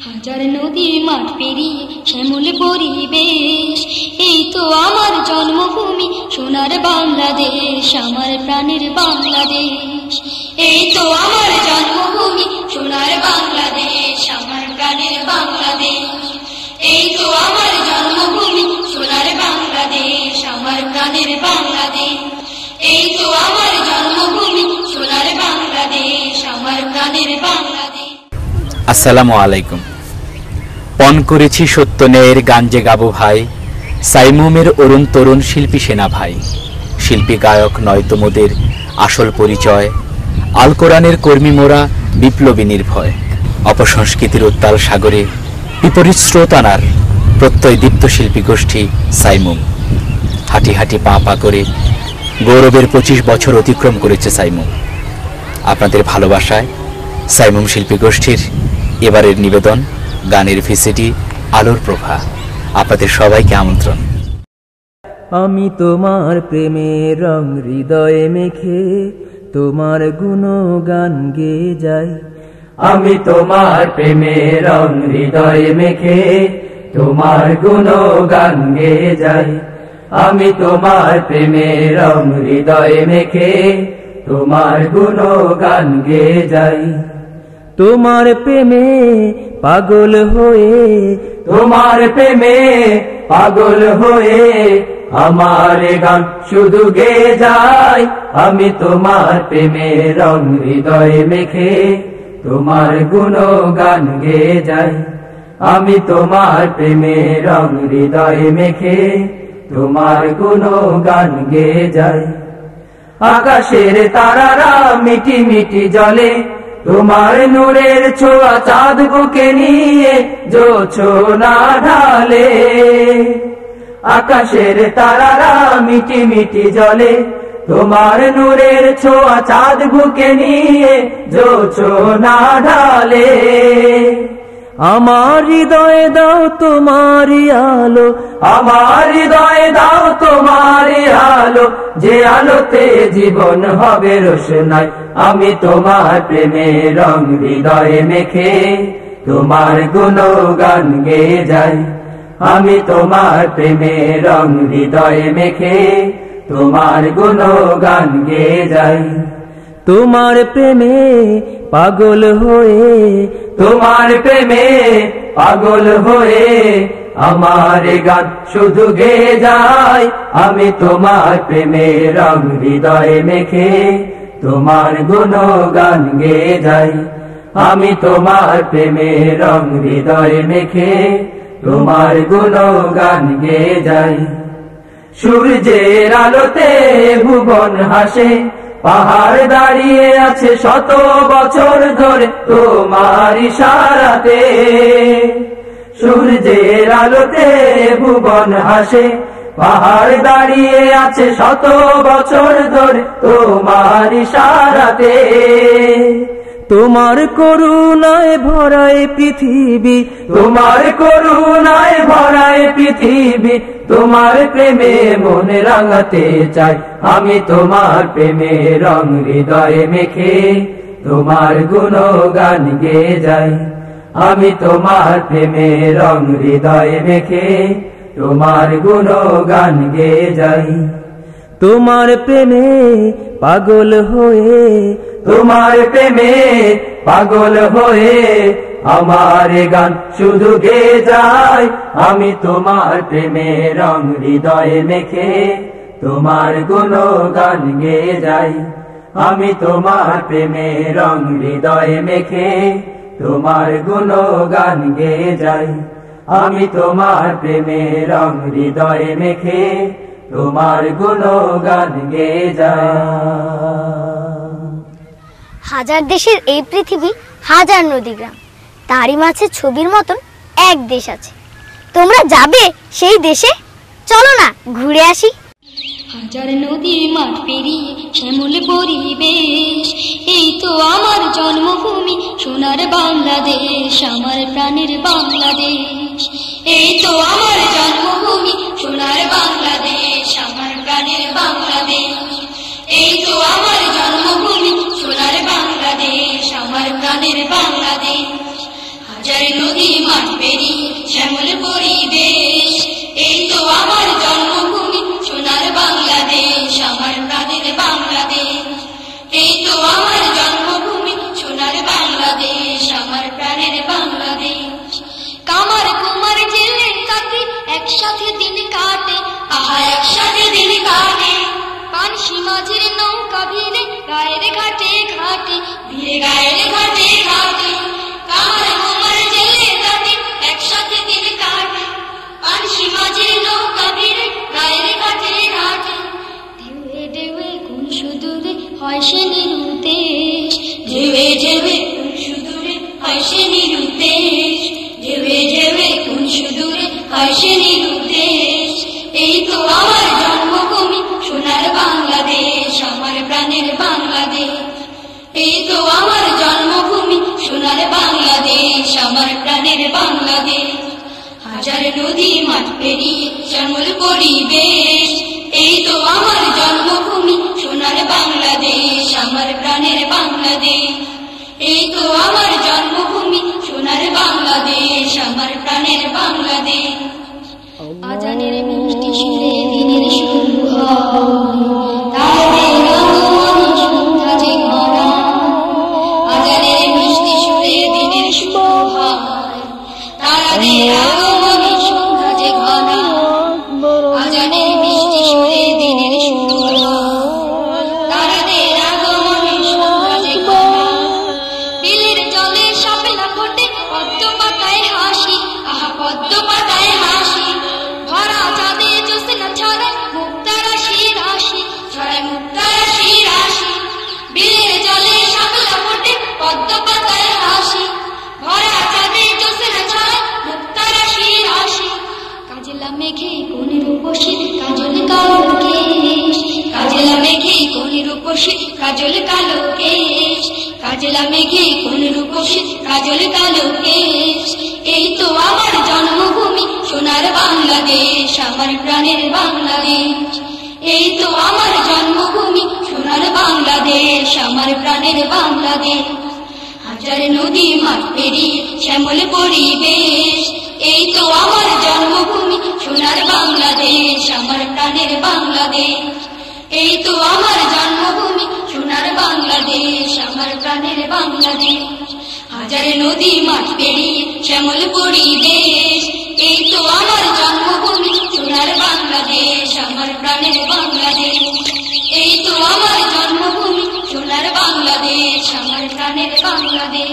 হাজার নদীর মাঠ পেরিয়ে শ্যামল পরিবেশ, এই তো আমার জন্মভূমি সোনার বাংলাদেশ, আমার প্রাণের বাংলাদেশ। এই তো আমার জন্মভূমি সোনার বাংলাদেশ, আমার প্রাণের বাংলাদেশ। এই তো আমার জন্মভূমি সোনার বাংলাদেশ, আমার প্রাণের বাংলাদেশ। এই তো আমার জন্মভূমি সোনার বাংলাদেশ, আমার প্রাণের বাংলাদেশ। আসসালামু আলাইকুম। পণ করেছি সত্য ন্যায়ের গান যে গাবো ভাই, সাইমুমের অরুণ তরুণ শিল্পী সেনা ভাই। শিল্পী গায়ক নয়তো মোদের আসল পরিচয়, আল কোরআনের কর্মী মোরা বিপ্লবী নির্ভয়। অপসংস্কৃতির উত্তাল সাগরে বিপরীত স্রোত আনার প্রত্যয় দীপ্ত শিল্পী গোষ্ঠী সাইমুম। হাঁটি হাঁটি পা পা করে গৌরবের 25 বছর অতিক্রম করেছে সাইমুম। আপনাদের ভালোবাসায় সাইমুম শিল্পী গোষ্ঠীর এবারের নিবেদন গানের ভিসিডি আলোর প্রভা। আপনাদের সবাইকে আমন্ত্রণ। আমি তোমার প্রেমের রং হৃদয়ে মেখে তোমার গুণগান গেয়ে যাই। আমি তোমার প্রেমের রং হৃদয়ে মেখে তোমার গুণগান গেয়ে যাই। আমি তোমার প্রেমের রং হৃদয়ে মেখে তোমার গুণগান গেয়ে যাই। তোমার প্রেমে পাগল হয়ে, তোমার প্রেমে পাগল হয়ে আমার গান শুধু গেয়ে যাই। আমি তোমার প্রেমের রং হৃদয়ে মেখে তোমার গুণগান গেয়ে যাই। আমি তোমার প্রেমের রং হৃদয়ে মেখে তোমার গুণগান গেয়ে যাই। আকাশের তারারা মিটি মিটি জলে তোমার নূরের ছোঁয়া চাঁদ বুকে নিয়ে জোছনা ঢালে। আকাশের তারারা মিটি মিটি জলে তোমার নূরের ছোঁয়া চাঁদ বুকে নিয়ে জোছনা ঢালে। আমার হৃদয়ে দাও তোমারই আলো, আমার হৃদয়ে দাও তোমারই আলো, যে আলোতে জীবন হবে রোশনাই। আমি তোমার প্রেমের রং হৃদয়ে মেখে তোমার গুণগান গেয়ে যাই। আমি তোমার প্রেমের রং হৃদয়ে মেখে তোমার গুণগান গেয়ে যাই। তোমার প্রেমে পাগল হয়ে, তোমার প্রেমে পাগল হয়ে আমার গান শুধু গেয়ে যাই। আমি তোমার প্রেমের রং হৃদয়ে মেখে তোমার গুণগান গেয়ে যাই। আমি তোমার প্রেমের রং হৃদয়ে মেখে তোমার গুণগান গেয়ে যাই। সূর্যের আলোতে ভুবন হাসে, পাহাড় দাঁড়িয়ে আছে শত বছর ধরে তোমার ইশারাতে। সূর্যের আলোতে ভুবন হাসে, পাহাড় দাঁড়িয়ে আছে শত বছর ধরে তোমার ইশারাতে। তোমার করুণায় ভরায় পৃথিবী, তোমার করুণায় ভরায় পৃথিবী, তোমার প্রেমে মনে রাঙাতে চাই। আমি তোমার প্রেমে রং হৃদয়ে মেখে তোমার গুণগান গেয়ে যাই। আমি তোমার প্রেমে রং হৃদয়ে মেখে তোমার গুণগান গেয়ে যাই। তোমার প্রেমে পাগল হয়ে, তোমার প্রেমে পাগল হয়ে আমার গান শুধু গেয়ে যাই। আমি তোমার প্রেমে রং হৃদয়ে মেখে তোমার গুণগান গেয়ে যাই। আমি তোমার প্রেমে রং হৃদয়ে মেখে তোমার গুণগান গেয়ে যাই। আমি তোমার প্রেমে রং হৃদয়ে মেখে তোমার গুণগান গেয়ে যাই। হাজার দেশের এই পৃথিবী, হাজার নদী গ্রাম, তারই মাঝে ছবির মতন এক দেশ আছে। তোমরা যাবে সেই দেশে? চলো না ঘুরে আসি। হাজার নদীর মাঠ পেরিয়ে শ্যামল পরিবেশ, এই তো আমার জন্মভূমি সোনার বাংলাদেশ, আমার প্রাণের বাংলাদেশ। এই তো আমার জন্মভূমি সোনার বাংলাদেশ, আমার প্রাণের বাংলাদেশ। এই তো আমার জন্মভূমি সোনার বাংলাদেশ, আমার প্রাণের বাংলাদেশ। হাজার হাজার নদী মাঠ পেরিয়ে শ্যামল পরিবেশ, এই তো আমার জন্মভূমি সোনার বাংলাদেশ, আমার প্রাণের বাংলাদেশ। এই তো আমার জন্মভূমি সোনার বাংলাদেশ, আমার প্রাণের বাংলাদেশ। কামার কুমার জেলে তাতে একসাথে দিন কাটে, আহা একসাথে দিন কাটে। পানসি মাঝের নৌকা ভিড়ে গায়ের ঘাটে ঘাটে, ভিড়ে গায়ের ঘাটে ঘাটে। কামার কুমার জেলে তাতে একসাথে দিন কাটে, পানসি মাঝের নৌকা ভিড়ে গায়ের ঘাটে ঘাটে। ঢেউয়ে ঢেউয়ে কোন সুদূরে হয় সে নিরুদ্দেশ, ঢেউয়ে ঢেউয়ে কোন সুদূরে হয় সে নিরুদ্দেশ, ঢেউয়ে ঢেউয়ে কোন সুদূরে হয় সে নিরুদ্দেশ। এই তো আমার জন্মভূমি সোনার বাংলাদেশ, আমার প্রাণের বাংলাদেশ। এই তো আমার জন্মভূমি সোনার বাংলাদেশ, আমার প্রাণের বাংলাদেশ। হাজার নদী মাঠ পেরিয়ে শ্যামল পরিবেশ, এই তো আমার জন্মভূমি সোনার বাংলাদেশ, আমার প্রাণের বাংলাদেশ। এই তো আমার জন্মভূমি সোনার বাংলাদেশ, আমার প্রাণের বাংলাদেশ। আজানের মিষ্টি সুরে দিনের শুরু হয়, তাদের আগমনে সন্ধ্যা যে ঘনায়। আজানের মিষ্টি সুরে দিনের শুরু হয়, তাদের আগমনে সন্ধ্যা যে ঘনায়। আজানের মিষ্টি সুরে দিনের শুরু হয়, তাদের আগমনে সন্ধ্যা যে ঘনায়। বিলের জলে শাপলা ফোটে পদ্ম পাতায় হাসি, আহা পদ্ম পাতায় হাসি। ভরা চাঁদে জ্যোৎস্না ছড়ায় মুক্তা রাশি রাশি, ছড়ায় মুক্তা রাশি রাশি। বিলের জলে শাপলা ফোটে পদ্ম পাতায় হাসি, ভরা চাঁদে জ্যোৎস্না ছড়ায় মুক্তা রাশি রাশি। কাজলা মেঘে কোন রূপসী কাজল কালো কেশ, কাজলা মেঘে কোন রূপসী কাজল কালো কেশ, কাজলা মেঘে কোন রূপসী কাজল কালো কেশ। এই তো আমার জন্মভূমি সোনার বাংলাদেশ, আমার প্রাণের বাংলাদেশ। এই তো আমার জন্মভূমি সোনার বাংলাদেশ, আমার প্রাণের বাংলাদেশ। হাজার নদী মাঠ পেরিয়ে শ্যামল পরিবেশ, এই তো আমার জন্মভূমি সোনার বাংলাদেশ, আমার প্রাণের বাংলাদেশ। এই তো আমার জন্মভূমি সোনার বাংলাদেশ, আমার প্রাণের বাংলাদেশ। হাজার নদী মাঠ পেরিয়ে শ্যামল পরিবেশ, এই তো আমার জন্মভূমি সোনার বাংলাদেশ, আমার প্রাণের বাংলাদেশ। এই তো আমার জন্মভূমি সোনার বাংলাদেশ, আমার প্রাণের বাংলাদেশ।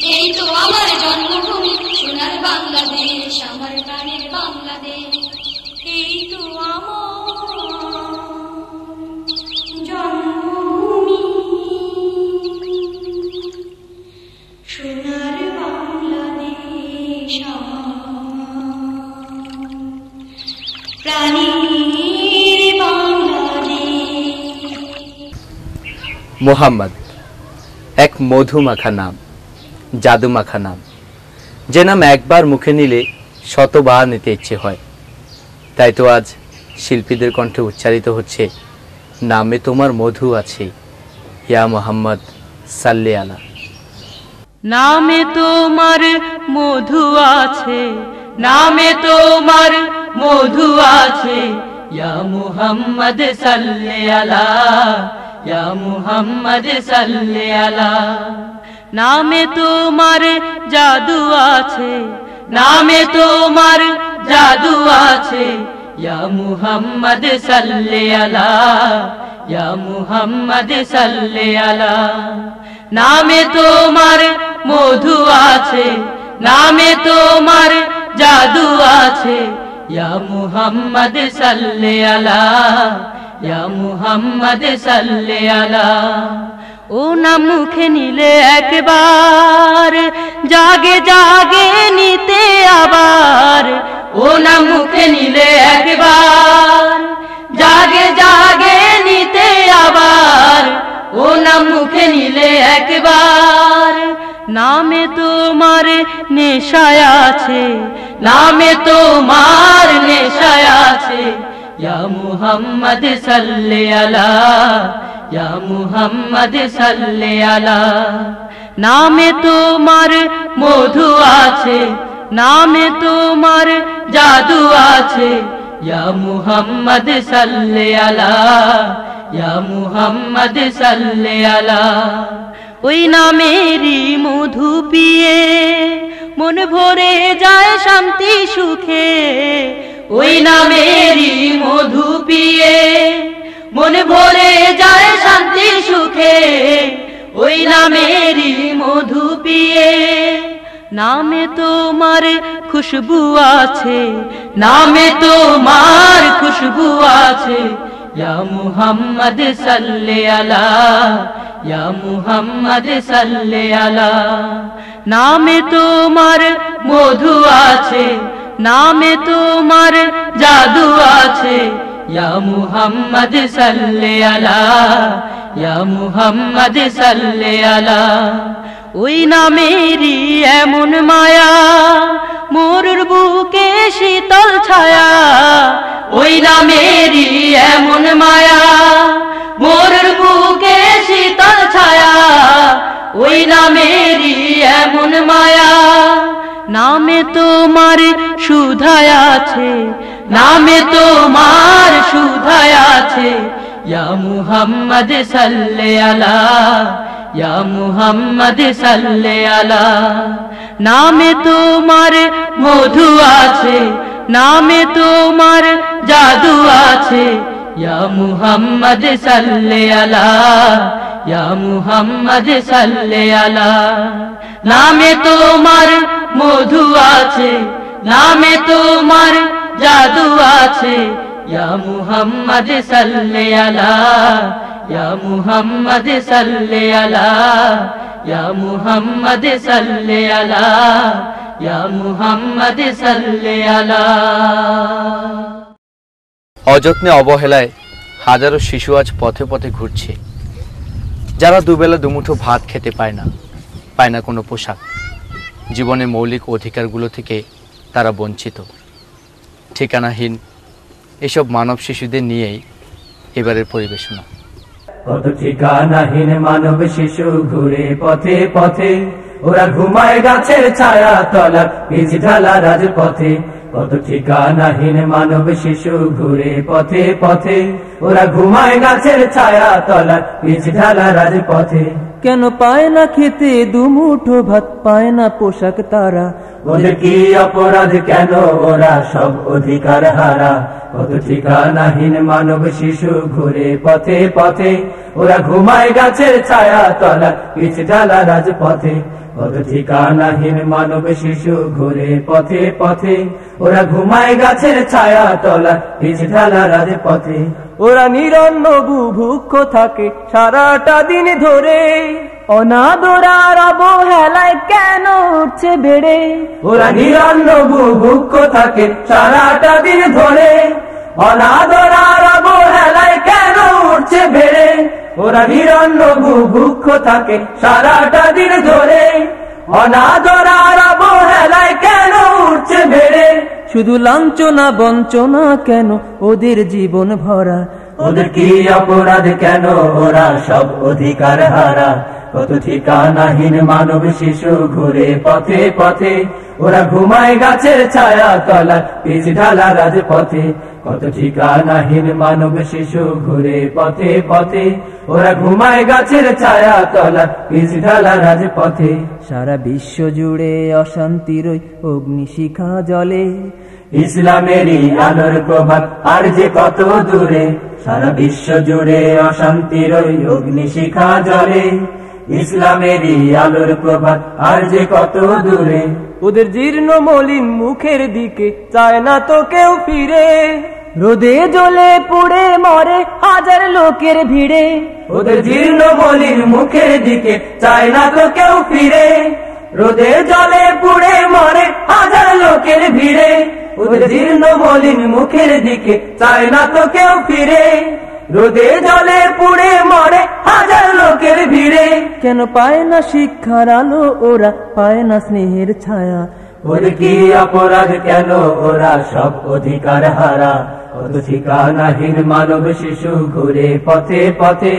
এই তো আমার জন্মভূমি সোনার বাংলাদেশ, আমার প্রাণের বাংলাদেশ। এই তো আমার জন্মভূমি সোনার বাংলাদেশ, প্রাণের বাংলাদেশ। মোহাম্মদ এক মধুমাখা নাম, জাদুমাখা নাম, যে নাম একবার মুখে নিলে শতবার নিতে ইচ্ছে হয়। তাই তো আজ শিল্পীদের কণ্ঠে উচ্চারিত হচ্ছে, নামে তোমার মধু আছে, ইয়া মোহাম্মদ সাল্লি আলা। নামে তোমার মধু আছে, নামে তোমার মধু আছে, ইয়া মুহাম্মদ সাল্লি আলা, ইয়া মুহাম্মদ সাল্লি আলা। নামে তোমার জাদু আছে, নামে তোমার জাদু আছে, ইয়া মুহাম্মদ সাল্লি আলা, ইয়া মুহাম্মদ সাল্লি আলা। নামে তোমার মধু আছে, নামে তোমার জাদু আছে, ইয়া মুহাম্মদ সাল্লি আলা, ইয়া মুহাম্মদ সাল্লি আলা। ও নাম মুখে নিলে একবার, জাগে জাগে নিতে আবার। ও নাম মুখে নিলে একবার, জাগে জাগে নিতে আবার। ও নাম মুখে নিলে একবার। নামে তোমার নেশায় আছে, নামে তোমার নেশায় আছে, ইয়া মুহাম্মদ সাল্লি আলা, ইয়া মুহাম্মদ সাল্লি আলা। নামে তোমার মধু আছে, নামে তোমার জাদু আছে। ইয়া মুহাম্মদ সাল্লি আলা, ইয়া মুহাম্মদ সাল্লি আলা। ওই নামেরই মধু পিয়ে মন ভরে যায় শান্তি সুখে। ওই নামেরই মধু পিয়ে মন ভরে যায় শান্তি সুখে। ওই নামেরই মধু পিয়ে নামে তোমার খুশবু আছে, নামে তোমার খুশবু আছে। ইয়া মুহাম্মদ সাল্লি আলা, ইয়া মুহাম্মদ সাল্লি আলা। নামে তোমার মধু আছে, নামে তোমার জাদু আছে। ইয়া মুহাম্মদ সাল্লি আলা, ইয়া মুহাম্মদ সাল্লি আলা। ওই নামেরই এমন মায়া মোর বুকে শীতল ছায়া। ওই নামেরই এমন মায়া মোর বুকে শীতল ছায়া। ওই নামেরই এমন মায়া, নামে তোমার সুধায় আছে, নামে তোমার সুধায় আছে। ইয়া মুহাম্মদ সাল্লি আলা, ইয়া মুহাম্মদ সাল্লি আলা। নামে তোমার মধু আছে, নামে তোমার জাদু আছে। ইয়া মুহাম্মদ সাল্লি আলা, ইয়া মুহাম্মদ সাল্লি আলা। নামে তোমার মধু আছে, নামে তোমার জাদু আছে। ইয়া মুহাম্মদ সাল্লি আলা, ইয়া মুহাম্মদ সাল্লি আলা, ইয়া মুহাম্মদ সাল্লি আলা, ইয়া মুহাম্মদ সাল্লি আলা। অযত্নে অবহেলায় হাজারো শিশু আজ পথে পথে ঘুরছে, যারা দুবেলা দুমুঠো ভাত খেতে পায় না কোনো পোশাক। জীবনের মৌলিক অধিকারগুলো থেকে তারা বঞ্চিত। ঠিকানাহীন এসব মানব শিশুদের নিয়েই এবারের পরিবেশনা। কত ঠিকানাহীন মানব শিশু ঘুরে পথে পথে, ওরা ঘুমায় গাছের ছায়া তলা বীজ ঢালা রাজপথে। কত ঠিকানাহীন মানব শিশু ঘুরে পথে পথে, ওরা ঘুমায় গাছের ছায়া তলা বীজ ঢালা রাজপথে। কেন পায় না খেতে দুমুঠো ভাত, পায় না পোশাক তারা। ওদের কি অপরাধ, কেন ওরা সব অধিকার হারা? কত ঠিকানাহীন মানব শিশু ঘুরে পথে পথে, ওরা ঘুমায় গাছের ছায়া তলা বীজ ঢালা রাজপথে। কত ঠিকানাহীন মানব শিশু ঘুরে পথে পথে, ওরা ঘুমায় গাছের ছায়া তলা বীজ ঢালা রাজপথে। ওরা নিরন্ন বুভুক্ষ থাকে সারাটা দিন ধরে, অনাদরার অবহেলায় কেন উঠছে বেড়ে। ওরা নিরন্ন বুভুক্ষ থাকে সারাটা দিন ধরে, অনাদরার অবহেলায় কেন উঠছে বেড়ে। ওরা নিরন্ন বুভুক্ষ থাকে সারাটা দিন ধরে, অনাদরার অবহেলায় কেন উঠছে বেড়ে। শুধু লাঞ্ছনা বঞ্চনা কেন ওদের জীবন ভরা। ওদের কি অপরাধ, কেন ওরা সব অধিকার হারা? কত ঠিকানাহীন মানব শিশু ঘুরে পথে পথে, ওরা ঘুমায় গাছের ছায়া তলা বীজ ঢালা রাজপথে। কত ঠিকানাহীন মানব শিশু ঘুরে পথে পথে, ওরা ঘুমায় গাছের ছায়া তলা বীজ ঢালা রাজপথে। সারা বিশ্ব জুড়ে অশান্তির অগ্নিশিখা জ্বলে, ইসলামেরই আলোর প্রভাত আর যে কত দূরে। সারা বিশ্ব জুড়ে অশান্তির অগ্নিশিখা জ্বলে, ইসলামেরই আলোর প্রভাত আর যে কত দূরে। ওদের জীর্ণ মলিন মুখের দিকে চায় না তো কেউ ফিরে, রোদে জ্বলে পুড়ে মরে হাজার লোকের ভিড়ে। ওদের জীর্ণ মলিন মুখের দিকে চায় না তো কেউ ফিরে, রোদে জ্বলে পুড়ে মরে হাজার লোকের ভিড়ে। ওদের জীর্ণ মলিন মুখের দিকে চায় না তো কেউ ফিরে, রোদে জ্বলে পুড়ে মরে হাজার লোকের ভিড়ে। কেন পায় না শিক্ষার আলো, ওরা পায় না স্নেহের ছায়া। ওদের কি অপরাধ, কেন ওরা সব অধিকার হারা? কত ঠিকানাহীন মানব শিশু ঘুরে পথে পথে,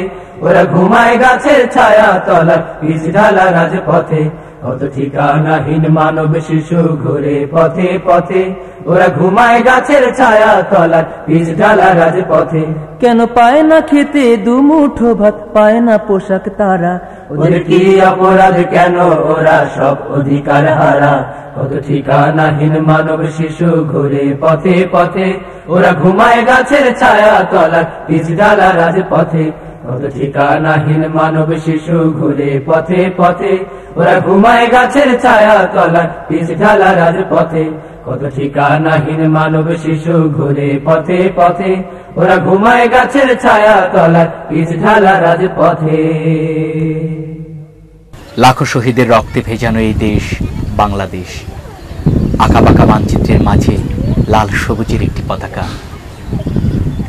ওরা ঘুমায় গাছের ছায়া তলা বীজ ঢালা রাজপথে। কত ঠিকানাহীন মানব শিশু ঘুরে পথে পথে, ওরা ঘুমায় গাছের ছায়া তলার বীজ ঢালা রাজপথে। কেন পায় না খেতে দুমুঠো ভাত, পায় না পোশাক তারা, ওদের কি অপরাধ, কেন ওরা সব অধিকার হারা? কত ঠিকানাহীন মানব শিশু ঘুরে পথে পথে, ওরা ঘুমায় গাছের ছায়া তলার বীজ ঢালা রাজপথে। কত ঠিকানাহীন মানব শিশু ঘুরে পথে পথে, ওরা ঘুমায় গাছের ছায়া তলার বীজ ঢালা রাজপথে। কত ঠিকানাহীন মানব শিশু ঘুরে পথে পথে, ওরা ঘুমায় গাছের ছায়া তলার বীজ ঢালা রাজপথে। লাখো শহীদের রক্তে ভেজানো এই দেশ বাংলাদেশ, আঁকাবাঁকা মানচিত্রের মাঝে লাল সবুজের একটি পতাকা।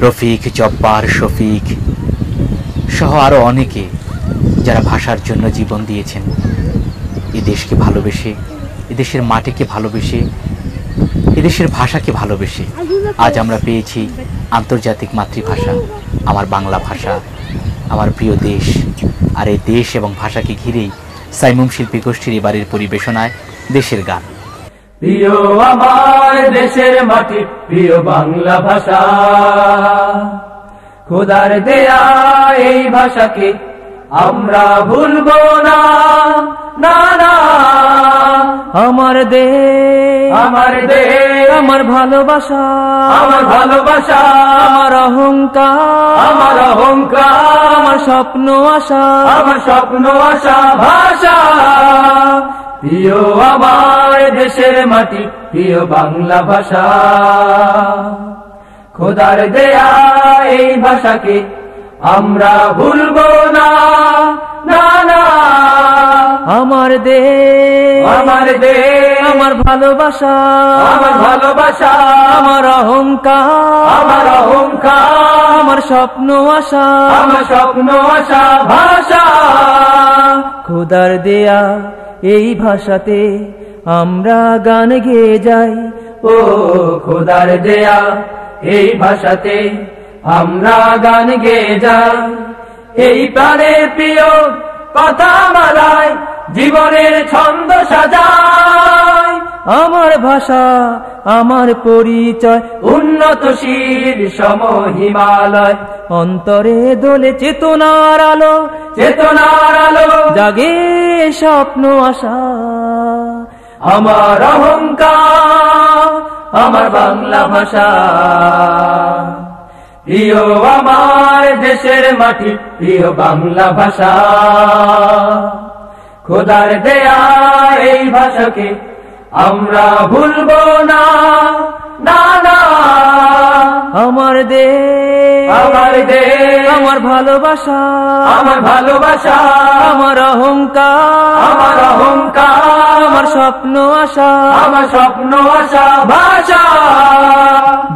রফিক, জব্বার, শফিক সহ আরো অনেকে যারা ভাষার জন্য জীবন দিয়েছেন, এই দেশকে ভালোবেসে, এদেশের মাটিকে ভালোবেসে, এদেশের ভাষাকে ভালোবেসে আজ আমরা পেয়েছি আন্তর্জাতিক মাতৃভাষা, আমার বাংলা ভাষা, আমার প্রিয় দেশ। আর এই দেশ এবং ভাষাকে ঘিরেই সাইমুম শিল্পী গোষ্ঠীর এবারের পরিবেশনায় দেশের গান। প্রিয় আমার দেশের মাটি, প্রিয় বাংলা ভাষা, খোদার দেয়া এই ভাষাকে আমরা ভুলবো না, না না। আমার দেশ, আমার দেশ, আমার ভালোবাসা, আমার ভালোবাসা, আমার অহংকার, আমার অহংকার, আমার স্বপ্ন আশা, আমার স্বপ্ন আশা ভাষা। প্রিয় আমার দেশের মাটি, প্রিয় বাংলা ভাষা, খোদার দেয়া এই ভাষাকে আমরা ভুলবো না, না না। আমার দেশ, আমার দেশ, আমার ভালোবাসা, আমার ভালোবাসা, আমার অহংকার, আমার অহংকার, আমার স্বপ্ন আশা, আমার স্বপ্ন আশা ভাষা। খোদার দেয়া এই ভাষাতে আমরা গান গেয়ে যাই। ও খোদার দেয়া এই ভাষাতে আমরা গান গেয়ে যাই। এই প্রাণের প্রিয় কথা মালায় জীবনের ছন্দ সাজায়। আমার ভাষা, আমার পরিচয়, উন্নতশীল সম হিমালয়, অন্তরে দোলে চেতনার আলো, চেতনার আলো জাগে স্বপ্ন আশা। আমার অহংকার, আমার বাংলা ভাষা, প্রিয় আমার দেশের মাটি, প্রিয় বাংলা ভাষা, খোদার দেয়া এই ভাষাকে আমরা ভুলবো না, না না। আমার দেশ, আমার দেশ, আমার ভালোবাসা, আমার ভালোবাসা, আমার অহংকার, আমার অহংকার, আমার স্বপ্ন আশা, আমার স্বপ্ন আশা ভাষা।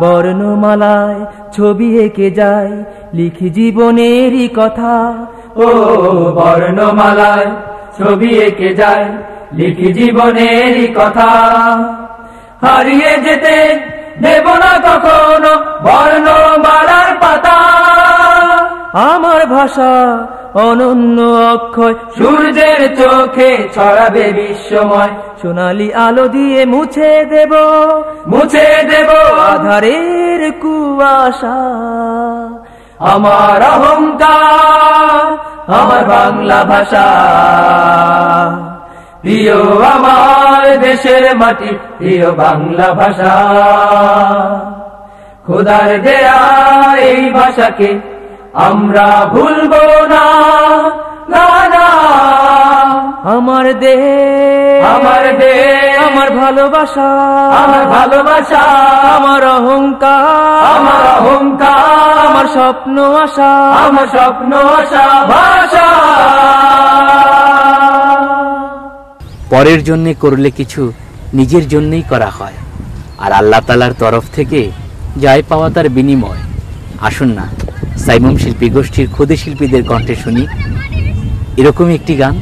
বর্ণমালায় ছবি এঁকে যায়, লিখি জীবনেরই কথা। ও বর্ণমালায় ছবি এঁকে যায়, লিখি জীবনেরই কথা। হারিয়ে যেতে দেব না কখনো বর্ণমালার পাতা। আমার ভাষা অনন্য অক্ষয়, সূর্যের চোখে ছড়াবে বিশ্বময়, সোনালি আলো দিয়ে মুছে দেব, মুছে দেব আধারের কুয়াশা। আমার অহংকার, আমার বাংলা ভাষা, প্রিয় আমার দেশের মাটি, প্রিয় বাংলা ভাষা, খোদার দেয়া এই ভাষাকে আমরা ভুলবো না, না না। আমার দেশ, আমার দেশ, আমার ভালোবাসা, আমার ভালোবাসা, আমার অহংকার, আমার অহংকার, আমার স্বপ্ন আশা, আমার স্বপ্ন আশা ভাষা। পরের জন্য করলে কিছু নিজের জন্যই করা হয়, আর আল্লাহ তাআলার তরফ থেকে যাই পাওয়া তার বিনিময়। আসুন না সাইমুম শিল্পী গোষ্ঠীর ক্ষুদে শিল্পীদের কণ্ঠে শুনি এরকম একটি গান।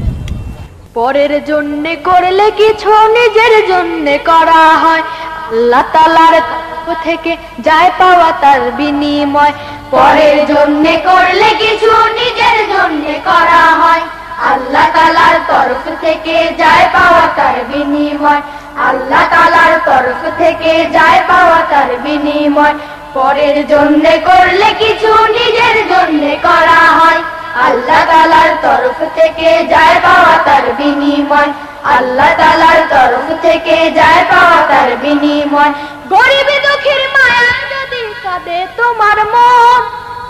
পরের জন্য করলে কিছু নিজের জন্য করা হয়, আল্লাহ তাআলার তরফ থেকে যায় পাওয়া তার বিনিময়। পরের জন্য করলে কিছু নিজের জন্য করা হয়, আল্লাহ তাআলার তরফ থেকে যায় পাওয়া তার বিনিময়, আল্লাহ তাআলার তরফ থেকে যায় পাওয়া তার বিনিময়। পরের জন্য করলে কিছু নিজের জন্য করা হয়, আল্লাহ তাআলার তরফ থেকে যায় পাওয়া তার বিনিময়, আল্লাহ তাআলার তরফ থেকে যায় পাওয়া তার বিনিময়। গরিব দুঃখীর মায়া যদি কাঁদে তোমার মন,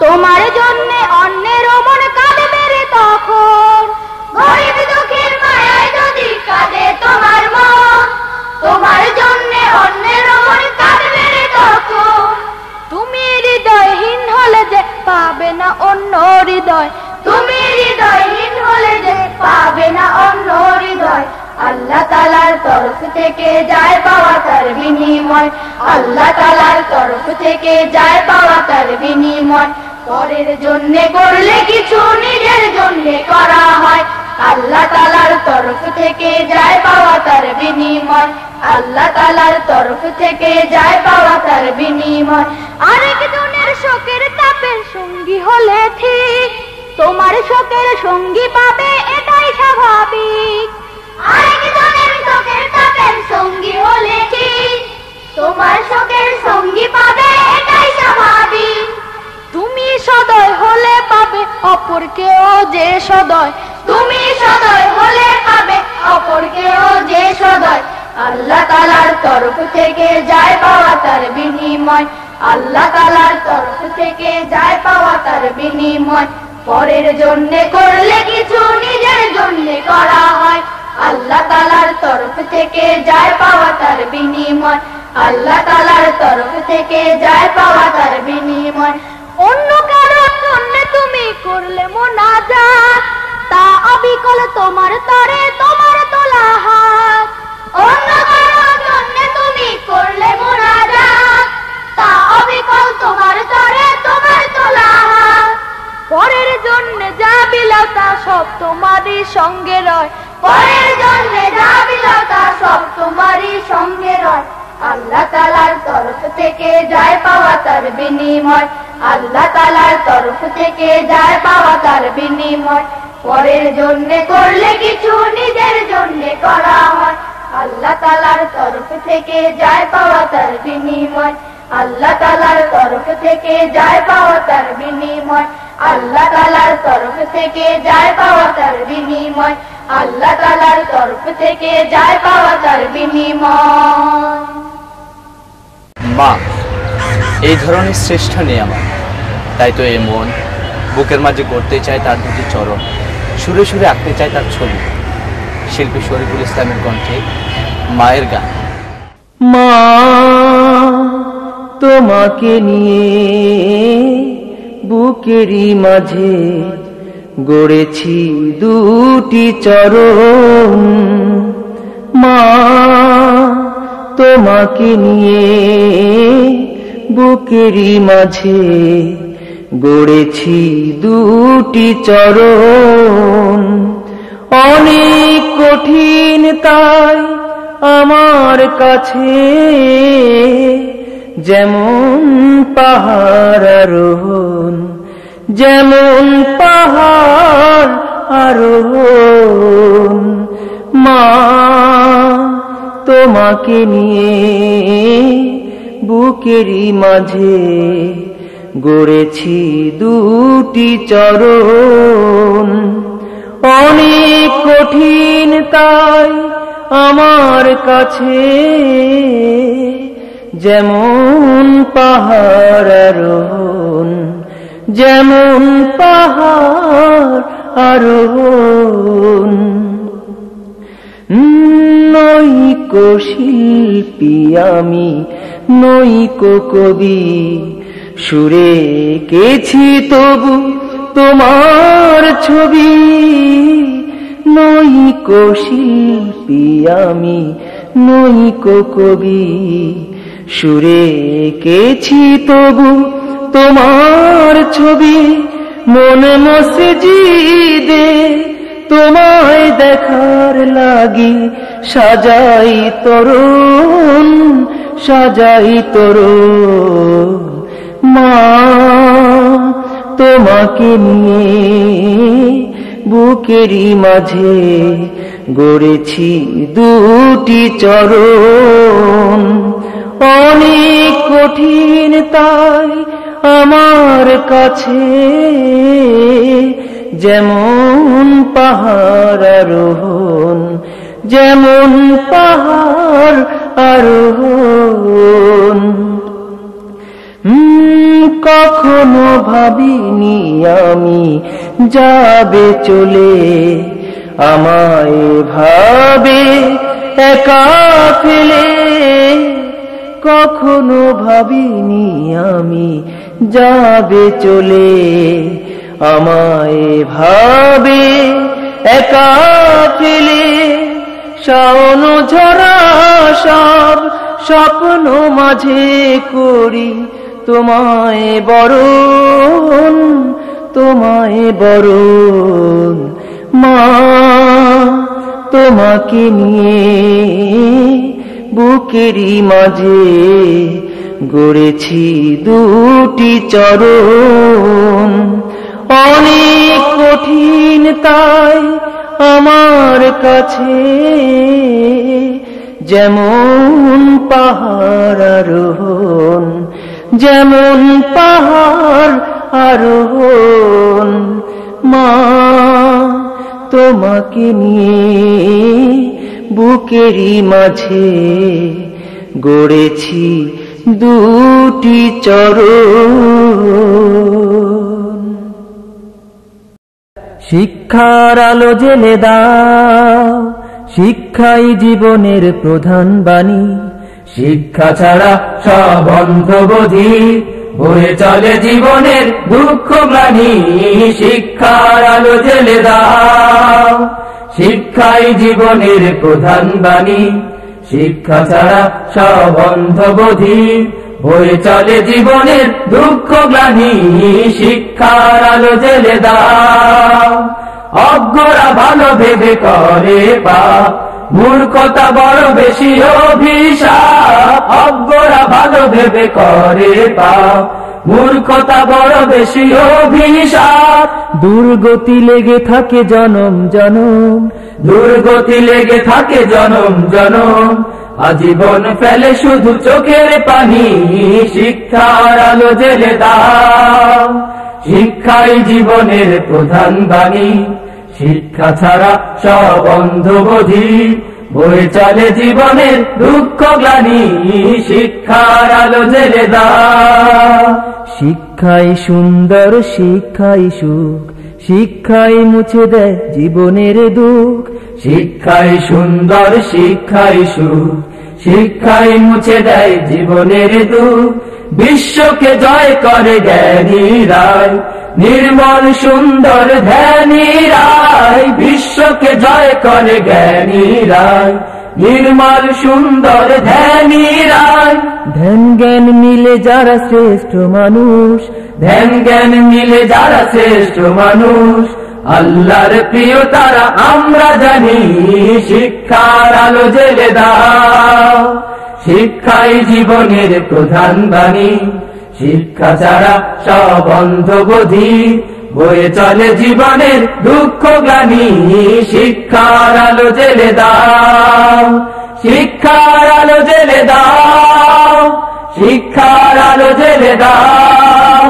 তোমার জন্য অন্যের মন কাঁদবে রে তখন। গরিব দুঃখীর মায়ায় যদি কাঁদে তোমার মন, তোমার জন্য অন্যের মন কাঁদবে রে তখন। তুমি হৃদয়হীন হলে যে পাবে না অন্য হৃদয়, তুমি হৃদয়হীন হলে যে পাবে না অন্য হৃদয়। আল্লাহ তাআলার তরফ থেকে যায় পাওয়া তার বিনিময়, আল্লাহ তাআলার তরফ থেকে যায় পাওয়া তার বিনিময়। পরের জন্য করলে কিছু নিজের জন্য করা হয়, আল্লাহ তাআলার তরফ থেকে যায় পাওয়া তার বিনিময়, আল্লাহ তাআলার তরফ থেকে যায় পাওয়া তার বিনিময়। আরেকজনের শোকের তাপের সঙ্গী হলে ঠিক তোমার শোকের সঙ্গী পাবে, এটাই স্বাভাবিক। আরেকজনের শোকের তাপের সঙ্গী হলে ঠিক তোমার শোকের সঙ্গী পাবে, এটাই স্বাভাবিক। তুমি সদয় হলে পাবে অপরকেও যে সদয়, তুমি সদয় হলে পাবে অপরকেও যে সদয়। আল্লাহ তাআলার তরফ থেকে যায় পাওয়া তার বিনিময়, আল্লাহ তাআলার তরফ থেকে যায় পাওয়া তার বিনিময়। পরের জন্য করলে কিছু নিজের জন্য করা হয়, আল্লাহ তাআলার তরফ থেকে যায় পাওয়া তার বিনিময়, আল্লাহ তাআলার তরফ থেকে যায় পাওয়া তার বিনিময়। অন্য কারোর জন্য তুমি করলে মুনাজাত, তা অবিকল তোমার তরে তোমার তোলা হাত। অন্য কারোর জন্য তুমি করলে মুনাজাত, তা অবিকল তোমার তরে তোমার তোলা হাত। পরের জন্য যা বিলাও তা সব তোমারই সঙ্গে রয়, পরের জন্য যা বিলাও তা সব তোমারই সঙ্গে রয়। আল্লাহ তাআলার তরফ থেকে যায় পাওয়া তার বিনিময়, আল্লাহ তাআলার তরফ থেকে যায় পাওয়া তার বিনিময়। পরের জন্য করলে কিছু নিজের জন্য করা হয়, আল্লাহ তাআলার তরফ থেকে যায় পাওয়া তার বিনিময়, আল্লাহ তাআলার তরফ থেকে যায় পাওয়া তার বিনিময়, আল্লাহ তাআলার তরফ থেকে যায় পাওয়া তার বিনিময়, আল্লাহ তাআলার তরফ থেকে যায় পাওয়া তার বিনিময়। মা, এই ধরনের শ্রেষ্ঠ নেই আমার, তাই তো এই মন বুকের মাঝে গড়তে চায় তার দুটি চরণ, সুরে সুরে আঁকতে চায় তার ছবি। শিল্পী শরীফুল ইসলামের কণ্ঠে মায়ের গান। মা তোমাকে নিয়ে বুকেরই মাঝে গড়েছি দুটি চরণ, মা তোমাকে নিয়ে বুকেরই মাঝে গড়েছি দুটি চরণ। অনেক কঠিন তাই আমার কাছে, যেমন পাহাড় আরোহণ, যেমন পাহাড় আরোহণ। মা তোমাকে নিয়ে বুকেরই মাঝে গড়েছি দুটি চরণ। অনেক কঠিন তাই আমার কাছে, যেমন পাহাড় আরোহণ, যেমন পাহাড় আরোহণ। নইকো শিল্পী আমি, নইকো কবি, সুরে এঁকেছি তবু তোমার ছবি। নইকো শিল্পী আমি, নইকো কবি, সুরে এঁকেছি তবু তোমার ছবি। মন মসজিদে তোমায় দেখার লাগি সাজাই তরুণ, সাজাই তরুণ। মা তোমাকে নিয়ে বুকেরই মাঝে গড়েছি দুটি চরণ। অনেক কঠিন তাই আমার কাছে, যেমন পাহাড় আরোহণ, যেমন পাহাড় আরোহণ। কখনো ভাবিনি আমি যাবে চলে, আমায় ভাবে একা ফেলে। কখনো ভাবিনি আমি যাবে চলে, আমায় ভাবে একা ফেলে। শাওন ঝরা সব স্বপ্ন মাঝে করি তোমায় বরণ, তোমায় বরণ। মা তোমাকে নিয়ে বুকেরই মাঝে গড়েছি দুটি চরণ। অনেক কঠিন তাই আমার কাছে, যেমন পাহাড় আরোহণ, যেমন পাহাড় আরোহণ। মা তোমাকে নিয়ে বুকেরই মাঝে গড়েছি দুটি চরণ। শিক্ষার আলো জেলে দাও, শিক্ষাই জীবনের প্রধান বাণী। শিক্ষা ছাড়া সব অন্ধবোধি, বয়ে চলে জীবনের দুঃখ গ্লানি। শিক্ষার আলো জেলে দাও, শিক্ষাই জীবনের প্রধান বাণী। শিক্ষা ছাড়া সব অন্ধবোধি, বয়ে চলে জীবনের দুঃখ গ্লানি। শিক্ষার আলো জেলে দাও, অজ্ঞরা ভালো ভেবে করে পাপ, মূর্খতা বড় বেশি অভিশাপ। অজ্ঞরা ভালো ভেবে করে পাপ, মূর্খতা বড় বেশি অভিশাপ। দুর্গতি লেগে থাকে জনম জনম, দুর্গতি লেগে থাকে জনম জনম। আজীবন ফেলে শুধু চোখের পানি। শিক্ষার আলো জেলে দাও, শিক্ষাই জীবনের প্রধান বাণী। শিক্ষা ছাড়া সব অন্ধবোধি, বয়ে চলে জীবনের দুঃখ গ্লানি। শিক্ষার আলো জেলে দাও, শিক্ষাই সুন্দর শিক্ষাই সুখ, শিক্ষাই মুছে দেয় জীবনের দুঃখ। শিক্ষাই সুন্দর শিক্ষাই সুখ, শিক্ষাই মুছে দেয় জীবনের দুঃখ। বিশ্বকে জয় করে জ্ঞানী রায়, নির্মল সুন্দর ধ্যানী রায়। বিশ্বকে জয় করে জ্ঞানী রায়, নির্মল সুন্দর ধ্যানী রায়। ধ্যান জ্ঞান মিলে যারা শ্রেষ্ঠ মানুষ, ধ্যান জ্ঞান মিলে যারা শ্রেষ্ঠ মানুষ। আল্লাহর প্রিয় তারা আমরা জানি। শিক্ষার আলো জেলে দাও, শিক্ষাই জীবনের প্রধান বাণী। শিক্ষা ছাড়া সব অন্ধবোধি, বয়ে চলে জীবনের দুঃখ গ্লানি। শিক্ষার আলো জেলে দাও, শিক্ষার আলো জেলে দাও, শিক্ষার আলো জেলে দাও,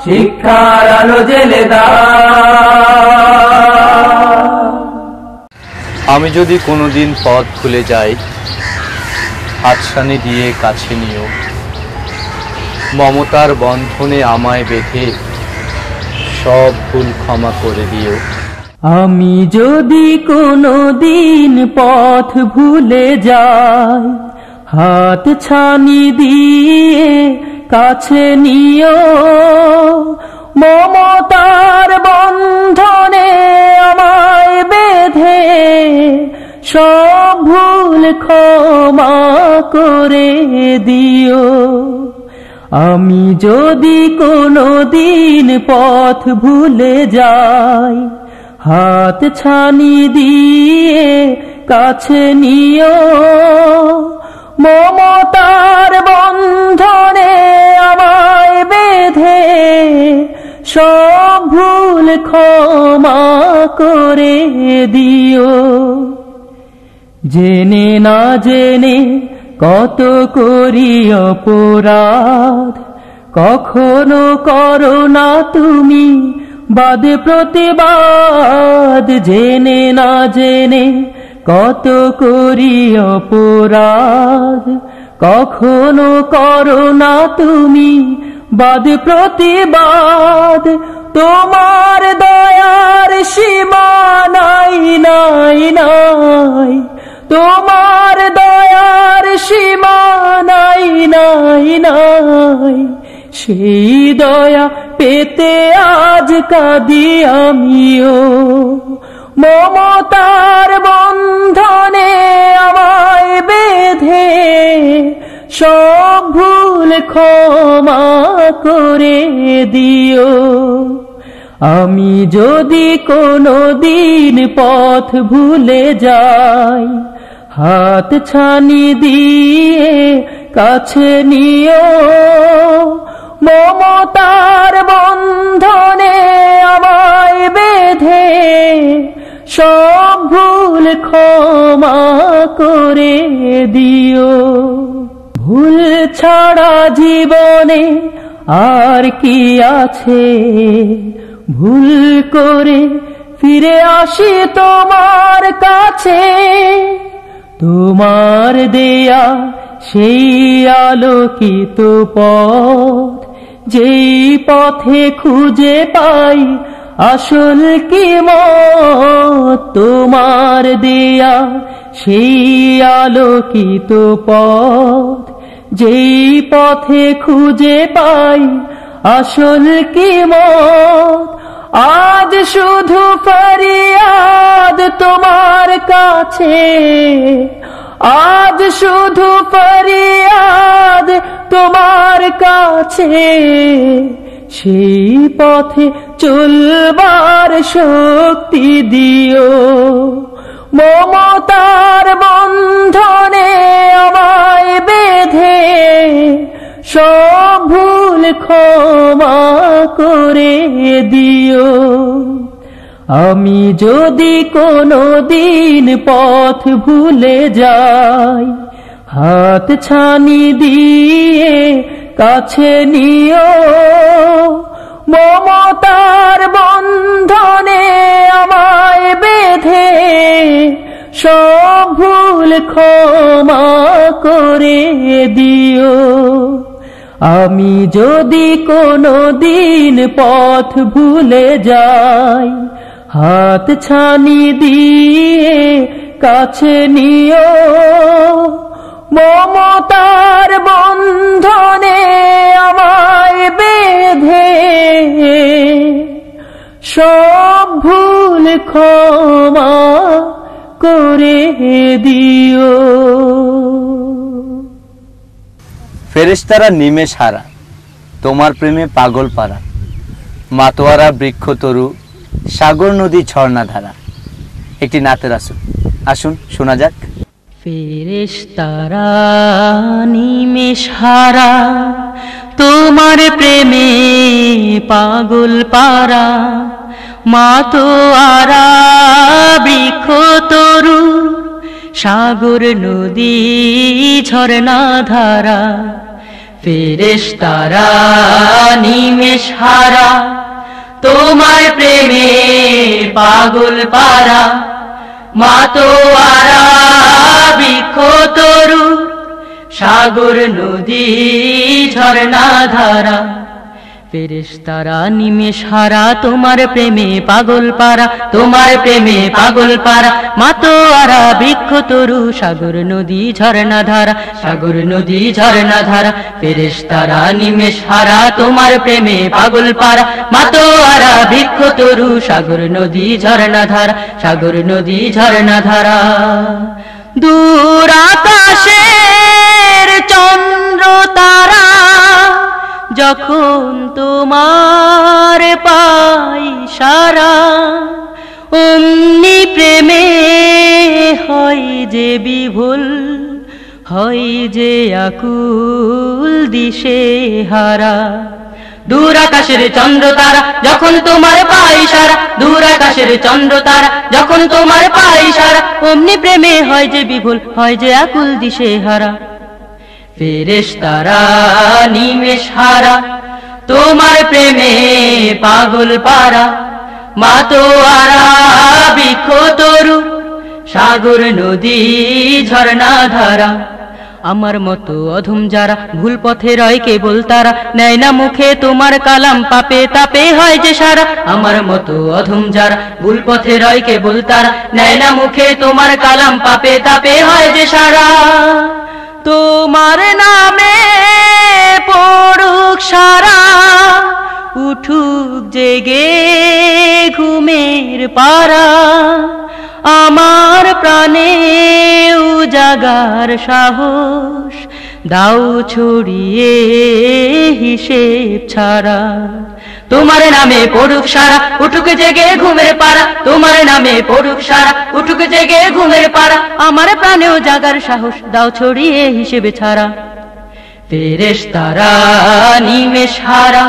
শিক্ষার আলো জেলে দাও। আমি যদি কোনোদিন পথ ভুলে যাই, হাতছানি দিয়ে কাছে নিও। মমতার বন্ধনে আমায় বেঁধে সব ভুল ক্ষমা করে দিও। আমি যদি কোনোদিন পথ ভুলে যাই, হাত ছানি দিয়ে কাছে নিও। মমতার বন্ধনে আমায় বেঁধে সব ভুল ক্ষমা করে দিও। আমি যদি কোনোদিন পথ ভুলে যাই, হাত ছানি দিয়ে কাছে নিও। মমতার বন্ধনে আমায় বেঁধে সব ভুল ক্ষমা করে দিও। জেনে না জেনে কত করি অপরাধ, কখনো করো না তুমি বাদ প্রতিবাদ। জেনে না জেনে কত করি অপরাধ, কখনো করো না তুমি বাদ প্রতিবাদ। তোমার দয়ার সীমা নাই নাই নাই, তোমার দয়ার সীমা নাই নাই নাই। সেই দয়া পেতে আজ কাঁদি আমিও, মমতার বন্ধনে আমায় বেঁধে সব ভুল ক্ষমা করে দিও। আমি যদি কোনো দিন পথ ভুলে যাই, হাত ছানি দিয়ে কাছে নিও। মমতার বন্ধনে আমায় বেঁধে সব ভুল ক্ষমা করে দিও। ভুল ছাড়া জীবনে আর কি আছে, ভুল করে ফিরে আসি তোমার কাছে। তোমার দেয়া সেই আলোকিত পথ, যেই পথে খুঁজে পাই আসল কি মত। তোমার দেয়া সেই আলোকিত পথ, যেই পথে খুঁজে পাই আসল কি মত। আজ শুধু ফরিয়াদ তোমার কাছে, আজ শুধু ফরিয়াদ তোমার কাছে। সেই পথে চলবার শক্তি দিও, মমতার বন্ধনে আমায় বেঁধে সব ভুল ক্ষমা করে দিও। আমি যদি কোনো দিন পথ ভুলে যাই, হাত ছানি দিয়ে কাছে নিও। মমতার বন্ধনে আমায় বেঁধে সব ভুল ক্ষমা করে দিও। আমি যদি কোনো দিন পথ ভুলে যাই, হাত ছানি দিয়ে কাছে নিও। মমতার বন্ধনে আমায় বেঁধে সব ভুল ক্ষমা করে দিও। ফেরেশতারা নিমেষ হারা, তোমার প্রেমে পাগল পারা। মাতোয়ারা বৃক্ষ তরু, সাগর নদী ঝর্ণাধারা। একটি নাতের আসুন, আসুন শোনা যাক। ফেরেশতারা নিমেষ হারা, তোমার প্রেমে পাগল পারা। মাতোয়ারা বৃক্ষ তরু, সাগর নদী ঝর্ণা ধারা। ফেরেশতারা নিমেষ হারা, তোমার প্রেমে পাগল পারা। মাতোয়ারা বৃক্ষ তরু, সাগর নদী ঝর্ণা ধারা। ফেরেশতারা নিমেষ হারা, তোমার প্রেমে পাগল পারা। তোমার প্রেমে পাগল পারা। মাতোয়ারা বৃক্ষ তরু, সাগর নদী ঝর্ণা ধারা। সাগর নদী ঝর্ণা ধারা। ফেরেশতারা নিমেষ হারা, তোমার প্রেমে পাগল পারা। মাতোয়ারা বৃক্ষ তরু, সাগর নদী ঝর্ণা ধারা। সাগর নদী ঝর্ণা ধারা। দূর আকাশের চন্দ্র তারা, যখন তোমার পাই সারা। অমনি প্রেমে হয় যে বিভুল, হয় যে আকুল দিশে হারা। দূর আকাশের চন্দ্র তারা যখন তোমার পাই সারা, দূর আকাশের চন্দ্র তারা যখন তোমার পাই সারা, অমনি প্রেমে হয় যে বিভুল, হয় যে আকুল দিশে হারা। ফেরেশতারা নিমেষ হারা তোমার প্রেমে পাগল পারা, মাতোয়ারা বৃক্ষ তরু সাগর নদী ঝর্ণা ধারা। আমার মতো অধম যারা ভুল পথে রয় কেবল তারা, নেয় না মুখে তোমার কালাম পাপে তাপে হয় যে সারা। আমার মতো অধম যারা ভুল পথে রয় কেবল তারা, নেয় না মুখে তোমার কালাম পাপে তাপে হয় যে সারা। তোমার নামে পড়ুক সারা, উঠুক জেগে ঘুমের পারা, আমার প্রাণে উজাগার সাহস দাও ছড়িয়ে হিসেব ছাড়া। তোমার নামে পড়ুক সারা, উঠুক জেগে ঘুমের পারা, তোমার নামে পড়ুক সারা, উঠুক জেগে ঘুমের পারা, আমার প্রাণেও জাগার সাহস দাও ছড়িয়ে হিসেবে ছাড়া। ফেরেশতারা নিমেষ হারা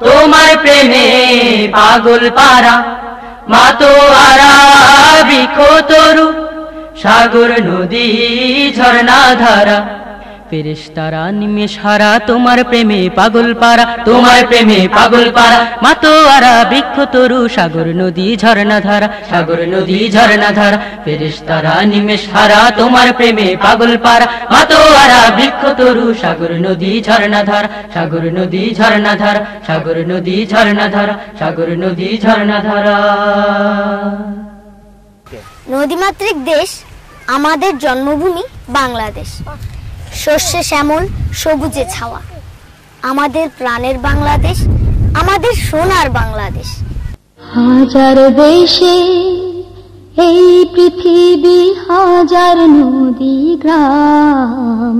তোমার প্রেমে পাগল পারা, মাতোয়ারা বৃক্ষ তরু সাগর নদী ঝর্ণা ধারা। ফেরেশতারা নিমেষ হারা তোমার প্রেমে পাগল পারা, তোমার প্রেমে পাগল পারা, মাতোয়ারা বৃক্ষ তরু সাগর নদী ঝর্ণা ধারা, সাগর নদী ঝর্ণা ধারা। ফেরেশতারা নিমেষ হারা তোমার প্রেমে পাগল পারা, মাতোয়ারা বৃক্ষ তরু সাগর নদী ঝর্ণা ধারা, সাগর নদী ঝর্ণা ধারা, সাগর নদী ঝর্ণা ধারা, সাগর নদী ঝর্ণা ধারা। নদীমাতৃক দেশ আমাদের জন্মভূমি বাংলাদেশ, শস্যে শ্যামল সবুজে ছাওয়া, আমাদের প্রাণের বাংলাদেশ, আমাদের সোনার বাংলাদেশ। হাজার দেশে এই পৃথিবী, হাজার নদী গ্রাম,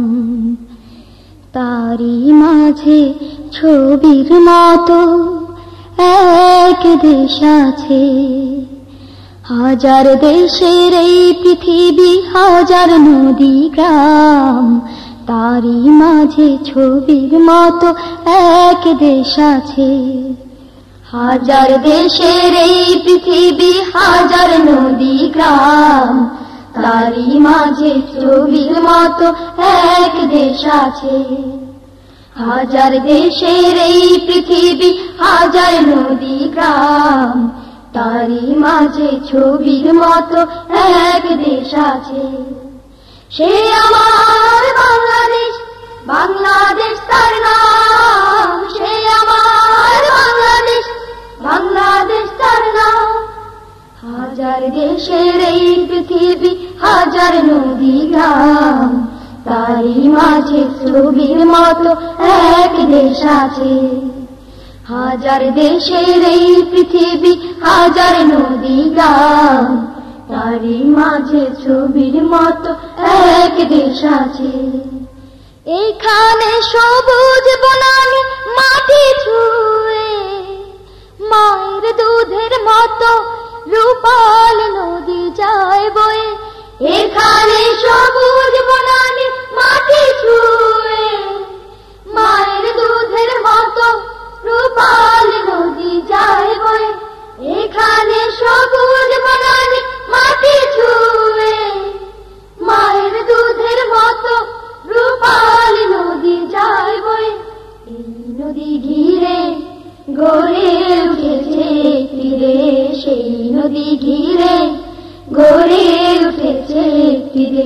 তারই মাঝে ছবির মতো এক দেশ আছে। হাজার দেশের এই পৃথিবী, হাজার নদী গ্রাম, তারই মাঝে ছবির মতো এক দেশ আছে। হাজার দেশের এই পৃথিবী, হাজার নদী গ্রাম, তারই মাঝে ছবির মতো এক দেশ আছে। হাজার দেশের এই পৃথিবী, হাজার নদী গ্রাম, তারই মাঝে ছবির মতো এক দেশ আছে। সে আমার বাংলাদেশ, বাংলাদেশ তার নাম, সে আমার বাংলাদেশ, বাংলাদেশ তার নাম। হাজার দেশের এই পৃথিবী, হাজার নদী গ্রাম, তারই মাঝে ছবির মতো এক দেশ আছে। হাজার দেশের এই পৃথিবী, হাজার নদী গ্রাম, তারই মাঝে ছবির মতো এক দেশ আছে। এখানে সবুজ বনানি মাটি ছুঁয়ে, মায়ের দুধের মতো রূপাল নদী যায় বয়ে। এখানে সবুজ বনানি মাটি ছুঁয়ে, মায়ের দুধের মতো রূপাল নদী যায় বয়ে। এখানে সবুজ বনানি মাটি ছুঁয়ে, মায়ের দুধের মতো রূপাল নদী যায় বয়ে। এই নদী ঘিরে গড়ে উঠেছে ফিরে, সেই নদী ঘিরে গড়ে উঠেছে ফিরে।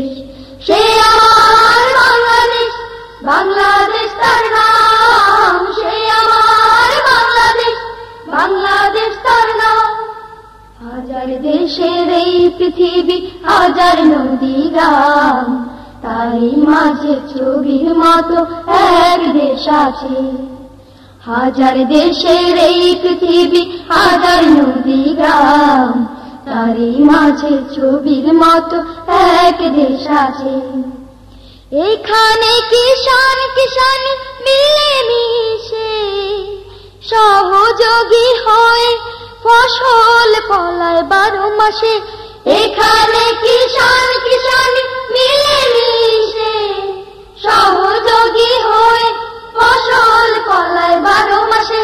সে আমার বাংলাদেশ, বাংলাদেশ তার নাম, সে আমার বাংলাদেশ, বাংলাদেশ তার নাম। হাজার দেশের এই পৃথিবী, হাজার নদী গ্রাম, তারই মাঝে ছবির মতো এক দেশ আছে। হাজার দেশের এই পৃথিবী, হাজার নদী গ্রাম, তারই মাঝে ছবির মতো এক দেশ আছে। এখানে কিষান কিষানি মিলে মিশে সহযোগী হয়, ফসল ফলায় 12 মাসে। এখানে কিষান কিষানি মিলে মিশে সহযোগী হয়, ফসল ফলায় 12 মাসে।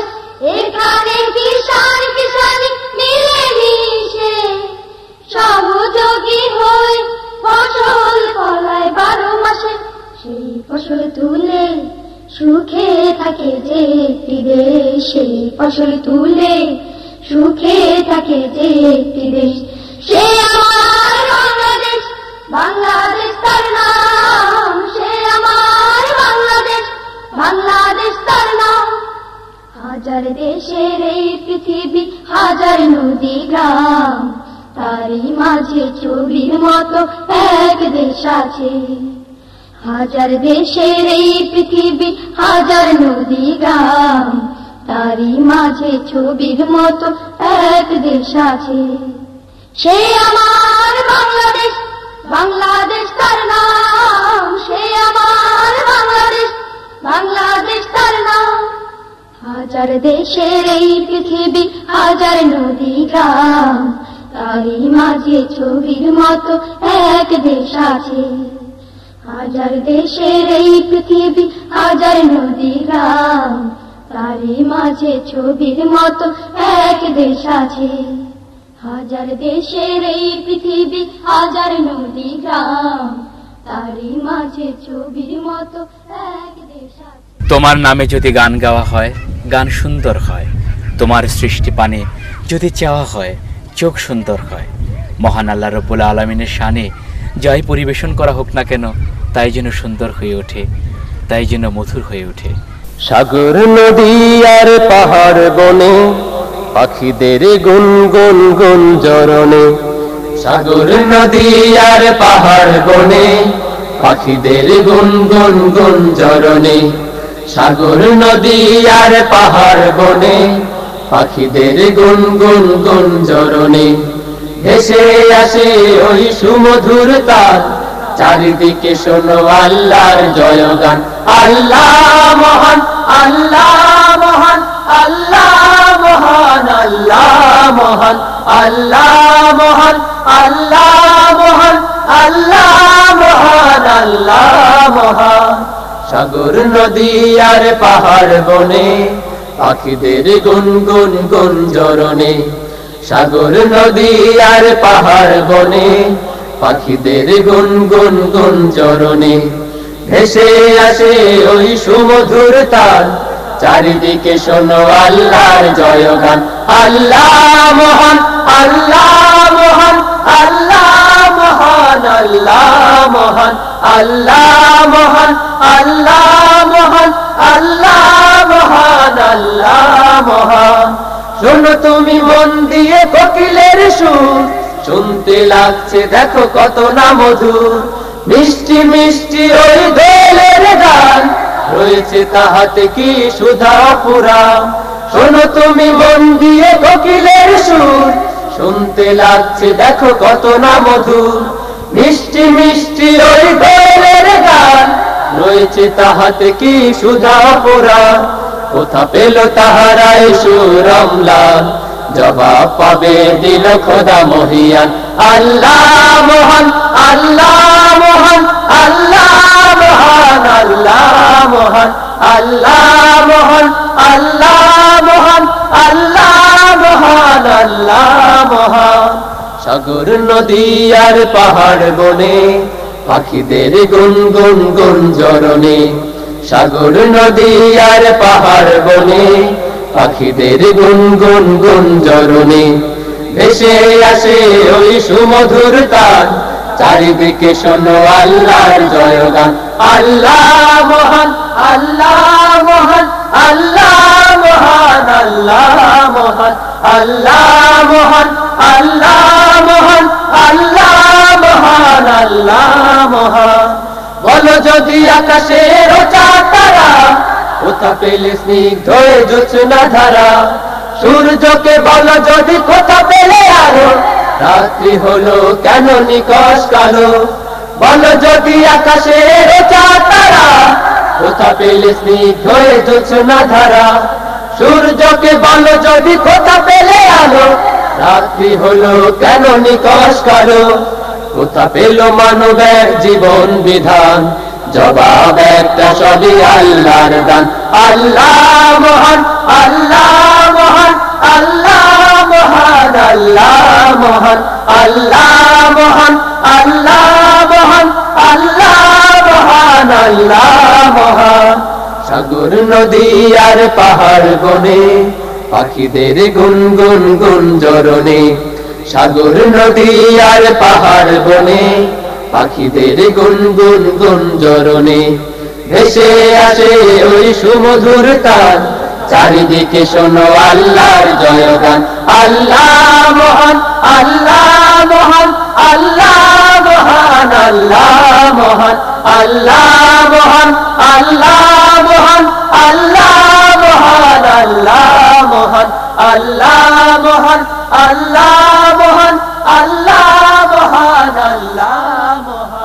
আসে সেই ফসল তুলে সুখে থাকে যে একটি দেশ, সেই ফসল তুলে সুখে থাকে যে একটি দেশ। সে আমার বাংলাদেশ, বাংলাদেশ তার নাম, সে আমার বাংলাদেশ, বাংলাদেশ তার নাম। হাজার দেশের এই পৃথিবী, হাজার নদী গ্রাম, তারই মাঝে ছবির মতো এক দেশ আছে। হাজার দেশের এই পৃথিবী, হাজার নদী গ্রাম, তারই মাঝে ছবির মতো এক দেশ আছে। সে আমার বাংলাদেশ, বাংলাদেশ তার নাম, সে আমার বাংলাদেশ, বাংলাদেশ তার নাম। হাজার দেশের এই পৃথিবী, হাজার নদী গ্রাম, তারই মাঝে ছবির মতো এক দেশ আছে। হাজার দেশের এই পৃথিবী, হাজার নদী গ্রাম, তারই মাঝে ছবির মতো এক দেশ আছে। হাজার দেশের এই পৃথিবী, হাজার নদী গ্রাম, তারই মাঝে ছবির মতো এক দেশ আছে। তোমার নামে যদি গান গাওয়া হয়, গান সুন্দর হয়। তোমার সৃষ্টি পানে যদি চাওয়া হয়, চোখ সুন্দর হয়। মহান আল্লাহ রব্বুল আলামিনের শানে যাই পরিবেশন করা হোক না কেন, তাই যেন সুন্দর হয়ে ওঠে, তাই যেন মধুর হয়ে ওঠে। সাগর নদী আর পাহাড় বনে পাখিদের গুনগুন গুঞ্জরণে, সাগর নদী আর পাহাড় বনে পাখিদের গুনগুন গুঞ্জরণে, সাগর নদী আর পাহাড় বনে পাখিদের গুনগুন গুঞ্জরণে। ভেসে আসে ওই সুমধুর তার, চারিদিকে শোনো আল্লাহর জয়গান। আল্লাহ মহান, আল্লাহ মহান, আল্লাহ মহান, আল্লাহ মহান, আল্লাহ মহান, আল্লাহ মহান, আল্লাহ মহান, আল্লাহ মহান। সাগর নদী আর পাহাড় বনে পাখিদের গুনগুন গুঞ্জরণে, সাগর নদী আর পাহাড় বনে পাখিদের গুনগুন গুঞ্জরণে। ভেসে আসে ওই সুমধুর তার, চারিদিকে শোনো আল্লাহর জয়গান। আল্লাহ মহান, আল্লাহ মহান, আল্লাহ মহান, আল্লাহ মহান, আল্লাহ মহান, আল্লাহ মহান, আল্লাহ মহান, আল্লাহ মহান। শোনো তুমি মন দিয়ে কোকিলের সুর, শুনতে লাগছে দেখো কত না মধুর। মিষ্টি মিষ্টি ওই দোলের গান, রয়েছে তাহাতে কি সুধা পুরা। শোনো তুমি মন দিয়ে কোকিলের সুর, শুনতে লাগছে দেখো কত না মধুর। মিষ্টি মিষ্টি ওই দোলের গান, রয়েছে তাহাতে কি সুধা পুরা। কোথা পেল তাহারা এই সুরমলাল, জবাব পাবে দিল খোদা মহিয়ান। আল্লাহ মহান, আল্লাহ মহান, আল্লাহ মহান, আল্লাহ মহান, আল্লাহ মহান, আল্লাহ মহান, আল্লাহ মহান, আল্লাহ মহান। সাগর নদী আর পাহাড় বনে পাখিদের গুনগুন গুঞ্জরণে, সাগর নদী আর পাহাড় বনে পাখিদের গুনগুন গুঞ্জরণে। ভেসে আসে ওই সুমধুর তার, চারিদিকে শোনো আল্লাহর জয়গান। আল্লাহ মহান, আল্লাহ মহান, আল্লাহ মহান, আল্লাহ মহান, আল্লাহ মহান, আল্লাহ মহান, আল্লাহ মহান, আল্লাহ মহান। বলো যদি আকাশের চাঁদ তারা, কোথা পেলে স্নিগ্ধ জোছনা ধারা। সূর্যকে বলো যদি কোথা পেলে আলো, রাত্রি হলো কেন নিকশ কালো। বলো যদি আকাশের চাঁদ তারা, কোথা পেলে স্নিগ্ধ জোছনা ধারা। সূর্যকে বলো যদি কোথা পেলে আলো, রাত্রি হলো কেন নিকশ কালো। কোথা পেল মানবের জীবন বিধান, জবাব একটা সবই আল্লাহর দান। আল্লাহ মহান, আল্লাহ মহান, আল্লাহ মহান, আল্লাহ মহান, আল্লাহ মহান, আল্লাহ মহান, আল্লাহ মহান, আল্লাহ মহান সাগর নদী আর পাহাড় বনে পাখিদের গুনগুন গুঞ্জরণে সাগর নদী আর পাহাড় বনে পাখিদের গুনগুন গুঞ্জরণে ভেসে আসে ওই সুমধুর তান চারিদিকে শোনো আল্লাহর জয়গান আল্লাহ মহান আল্লাহ মহান আল্লাহ মহান আল্লাহ মহান আল্লাহ মহান আল্লাহ মহান আল্লাহ মহান আল্লাহ মহান আল্লাহ মহান আল্লাহ মহান আল্লাহ মহান আল্লাহ মহান।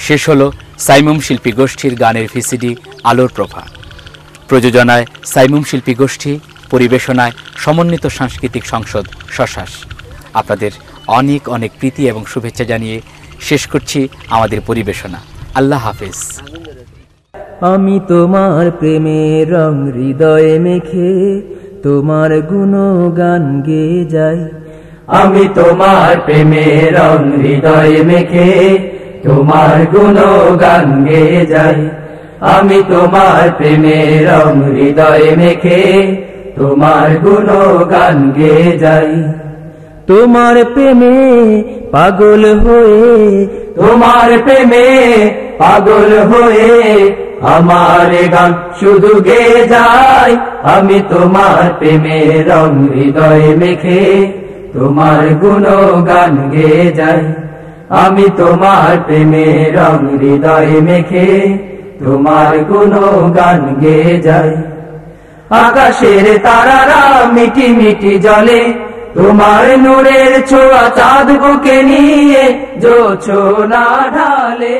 শেষ হলো সাইমুম শিল্পী গোষ্ঠীর গানের ভিসিডি আলোর প্রভা। প্রযোজনায় সাইমুম শিল্পী গোষ্ঠী, পরিবেশনায় সমন্বিত সাংস্কৃতিক সংসদ শশাস। আপনাদের অনেক অনেক প্রীতি এবং শুভেচ্ছা জানিয়ে শেষ করছি আমাদের পরিবেশনা। আল্লাহ হাফেজ। আমি তোমার প্রেমের রং হৃদয়ে মেখে তোমার গুণগান গেয়ে যাই। আমি তোমার প্রেমের রং হৃদয়ে মেখে তোমার গুণগান গেয়ে যাই। আমি তোমার প্রেমের রং হৃদয়ে মেখে তোমার গুণগান গেয়ে যাই। তোমার প্রেমে পাগল হয়ে, তোমার প্রেমে পাগল হয়ে আমার গান শুধু গেয়ে যাই। আমি তোমার প্রেমের রং হৃদয়ে মেখে তোমার গুণগান গেয়ে যাই। আমি তোমার প্রেমের রং হৃদয়ে মেখে তোমার গুণগান গেয়ে যাই। আকাশের তারারা মিটি মিটি জলে তোমার নূরের ছোঁয়া চাঁদ বুকে নিয়ে জোছনা ঢালে।